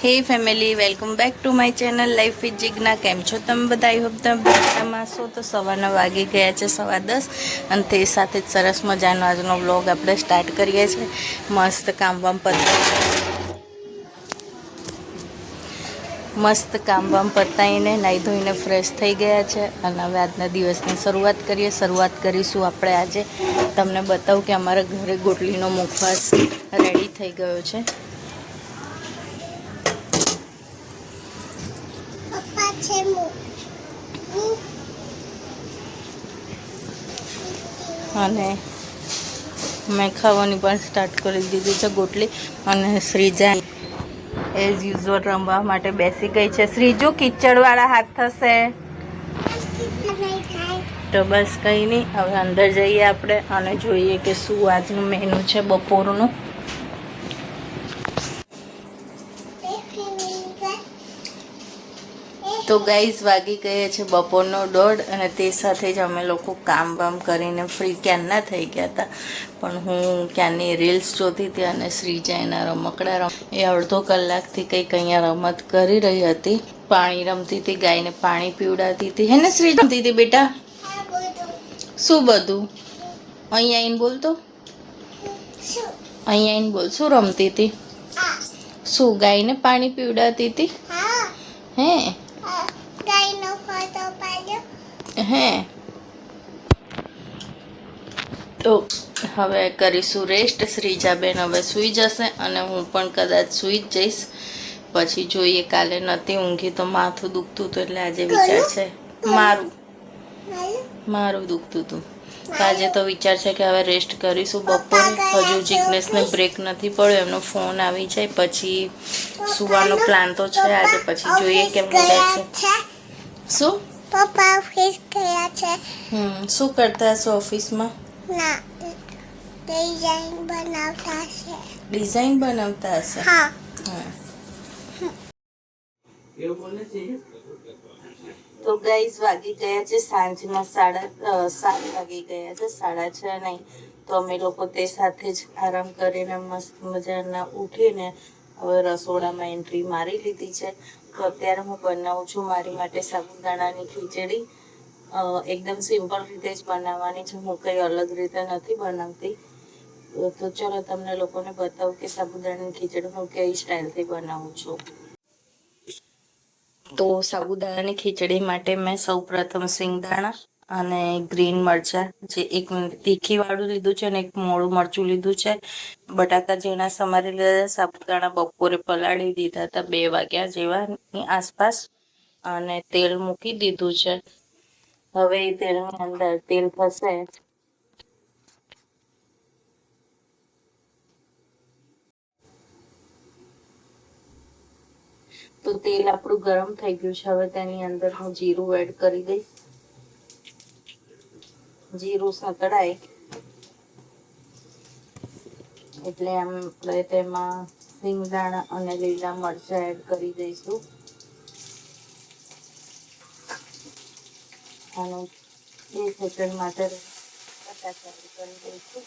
Hey family welcome back to my channel life with Jigna केम छो તમે બધા आई होप તમે બધામાં છો તો સવારના વાગી ગયા છે 10:15 અને તે સાથે જ સરસ મજાનો આજનો વ્લોગ આપણે સ્ટાર્ટ કરીએ છીએ મસ્ત કામ વામ પતાવીને નાહી ધોઈને ફ્રેશ થઈ ગયા છે અને હવે આજના દિવસની શરૂઆત કરીશું આપણે આજે તમને બતાવું કે અમારા ઘરે ગોટલીનો મુખવાસ રેડી થઈ ગયો છે અને મેં ખાવાની પણ સ્ટાર્ટ કરી દીધી છે ગોટલી અને શ્રીજા એઝ યુઝ્યુઅલ રમવા માટે બેસી ગઈ છે શ્રીજુ કિચડવાળા હાથ થશે તો બસ કંઈ નહીં હવે અંદર જઈએ આપણે અને જોઈએ કે શું આજનું મેનુ છે બપોરનું તો ગાઈઝ વાગી ગયા છે બપોરનો 1:30 અને તે સાથે જ અમે લોકો કામ કરીને ફ્રી ક્યારના થઈ ગયા હતા પણ હું ક્યાંની રીલ્સ જોતી હતી અને શ્રીજા એના રમકડા એ અડધો કલાકથી કંઈક અહીંયા રમત કરી રહી હતી પાણી રમતી હતી ગાયને પાણી પીવડાવતી હતી હે ને શ્રી રમતી હતી બેટા શું બધું અહીંયા આવીને બોલતો અહીંયા આવીને બોલ શું રમતી હતી શું ગાયને પાણી પીવડાવતી હતી હે હે તો હવે કરીશું રેસ્ટ શ્રીજાબેન હવે સૂઈ જશે અને હું પણ કદાચ સૂઈ જ જઈશ પછી જોઈએ કાલે નથી ઊંઘી તો માથું દુખતું હતું એટલે આજે વિચાર છે મારું દુખતું હતું તો આજે તો વિચાર છે કે હવે રેસ્ટ કરીશું બપોરે હજુ જિગ્નેશને બ્રેક નથી પડ્યો એમનો ફોન આવી જાય પછી સુવાનો પ્લાન તો છે આજે પછી જોઈએ કેમનું રહે છે શું પપ્પા ઓફિસ ગયા છે શું કરતા હશો ઓફિસમાં ના ડિઝાઇન બનાવતા હશે હા તો ગાઈઝ વાગી ગયા છે સાંજના 7:30 વાગી ગયા છે 6:30 નહીં તો અમે લોકો તે સાથે જ આરામ કરીને મસ્ત મજાના ઉઠીને હવે રસોડામાં એન્ટ્રી મારી લીધી છે તો અત્યારે હું બનાવું છું મારી માટે સાબુદાણાની ખીચડી એકદમ સિમ્પલ રીતે જ બનાવવાની છે હું કંઈ અલગ રીતે નથી બનાવતી તો ચલો તમને લોકોને બતાવું કે સાબુદાણાની ખીચડી હું કઈ સ્ટાઇલથી બનાવું છું તો સાબુદાણાની ખીચડી માટે મેં સૌપ્રથમ સિંગદાણા અને ગ્રીન મરચાં જે એક તીખી વાળું લીધું છે અને એક મોળું મરચું લીધું છે બટાકા ઝીણા સમારી લીધા સાબુદાણા બપોરે પલાળી દીધા હતા 2 વાગ્યા જેવાની આસપાસ અને તેલ મૂકી દીધું છે હવે એ તેલની અંદર તેલ થશે તો તેલ આપણું ગરમ થઈ ગયું છે હવે તેની અંદર હું જીરું એડ કરી દઈશ જીરું સતળાય એટલે આપણે તેમાં સિંગદાણા અને લીલા મરચાં એડ કરી દઈશું અને 2 સેકન્ડ માટે કરી દઈશું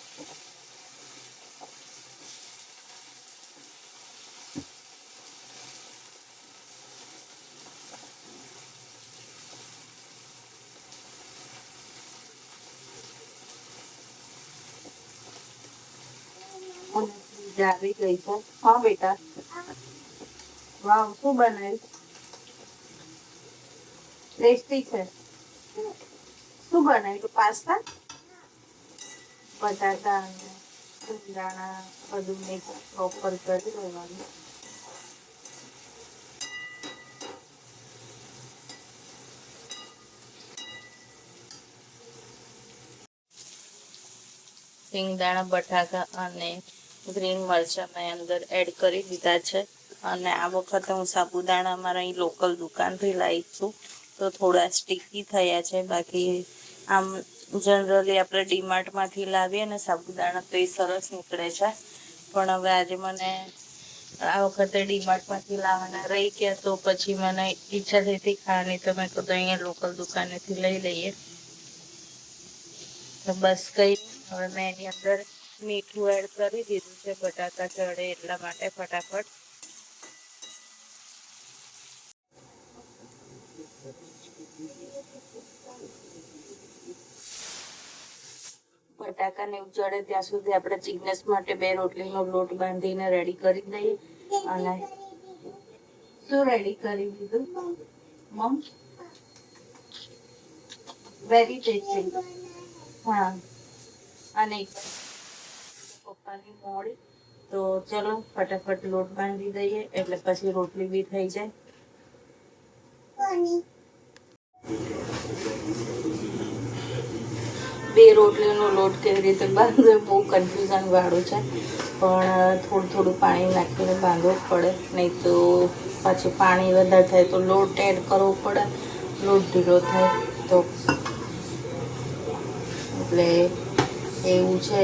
આવી ગઈ છે હા બેટા વાવ શું બનાવ્યું ટેસ્ટી છે શું બનાવ્યું પાસ્તા બટાકા અને સિંગદાણા બધું મિક્સ પ્રોપર કરી લેવાનું સિંગદાણા બટાકા અને ગ્રીન મરચાં મેં અંદર એડ કરી દીધા છે અને આ વખતે હું સાબુદાણા અમારા અહીં લોકલ દુકાનથી લાવી છું તો થોડા સ્ટીકી થયા છે બાકી આમ જનરલી આપણે ડીમાર્ટમાંથી લાવીએ ને સાબુદાણા તો એ સરસ નીકળે છે પણ હવે આજે મને આ વખતે ડીમાર્ટમાંથી લાવવાના રહી ગયા તો પછી મને ઈચ્છા થઈ હતી ખાવાની તો મેં કીધું અહીંયા લોકલ દુકાનેથી લઈ લઈએ તો બસ કંઈ હવે મેં એની અંદર મીઠું એડ કરી દીધું છે બટાકા ચડે એટલા માટે ફટાફટ બટાકા ને ઉજળે ત્યાં સુધી આપણે જિગ્નેશ માટે 2 રોટલીનો લોટ બાંધીને રેડી કરી દઈએ. અને શું રેડી કરી દીધું મમ? Very tasty. હા, અને પપ્પાની મોડી, તો ચલો ફટાફટ લોટ બાંધી દઈએ એટલે પછી રોટલી બી થઈ જાય. બે રોટલીનો લોટ કેવી રીતે બાંધવો બહુ કન્ફ્યુઝન વાળું છે, પણ થોડું પાણી નાખીને બાંધવું જ પડે, નહીં તો પાછું પાણી વધારે થાય તો લોટ એડ કરવો પડે, લોટ ઢીલો થાય તો. એટલે એવું છે.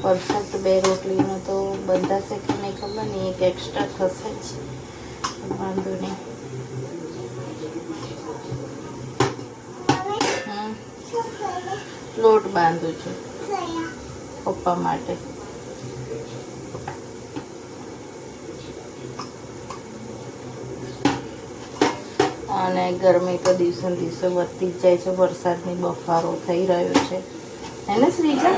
પરફેક્ટ 2 રોટલીનો તો બંધાશે કે નહીં ખબર નહીં, એક એક્સ્ટ્રા થશે જ, વાંધો નહીં. લોટ બાંધું છું પપ્પા માટે. અને ગરમી તો દિવસે ને દિવસે વધતી જ જાય છે. વરસાદની બફારો થઈ રહ્યો છે, હે ને શ્રીજા?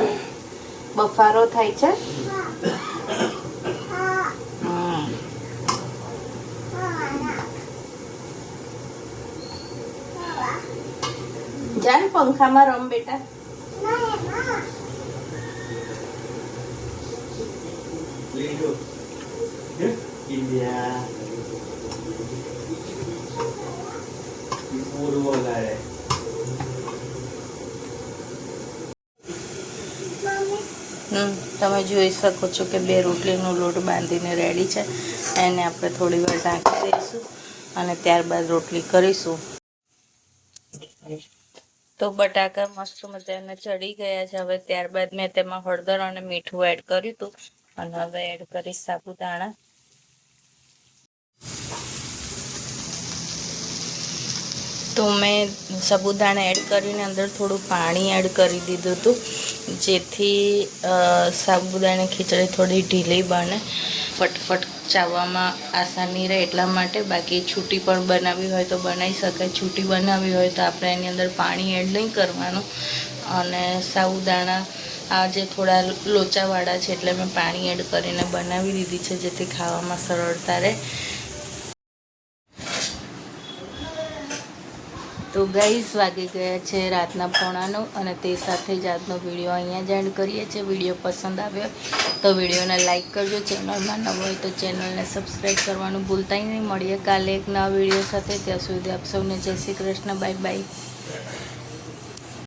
બફારો થાય છે. જાન પંખામાં રમ બેટા. તમે જોઈ શકો છો કે 2 રોટલીનો લોટ બાંધીને રેડી છે. એને આપણે થોડી વાર ઢાંકી દઈશું અને ત્યારબાદ રોટલી કરીશું. તો બટાકા મસ્ત મજાના ચડી ગયા છે. હવે ત્યારબાદ મેં તેમાં હળદર અને મીઠું એડ કર્યું હતું અને હવે એડ કરીશ સાબુદાણા. તો મેં સાબુદાણા એડ કરીને અંદર થોડું પાણી એડ કરી દીધું હતું, જેથી સાબુદાણા ખીચડી થોડી ઢીલી બને, ફટફટ ચાવવામાં આસાની રહે એટલા માટે. બાકી છૂટી પણ બનાવવી હોય તો બનાવી શકાય. છૂટી બનાવવી હોય તો આપણે એની અંદર પાણી એડ નહીં કરવાનું. અને સાબુદાણા આ જે થોડા લોચાવાળા છે એટલે મેં પાણી એડ કરીને બનાવી દીધી છે, જેથી ખાવામાં સરળતા રહે. તો ગાઈસ વાગી ગયા છે રાતના 9:45 અને તે સાથે જ આજનો વિડીયો અહીંયા જ એન્ડ કરીએ છીએ. વિડીયો પસંદ આવ્યો તો વિડીયોને લાઇક કરજો. ચેનલમાં નવો હોય તો ચેનલને સબસ્ક્રાઈબ કરવાનું ભૂલતા નહીં. મળીએ કાલે એક નવા વિડીયો સાથે. ત્યાં સુધી આપ સૌને જય શ્રી કૃષ્ણ. Bye bye.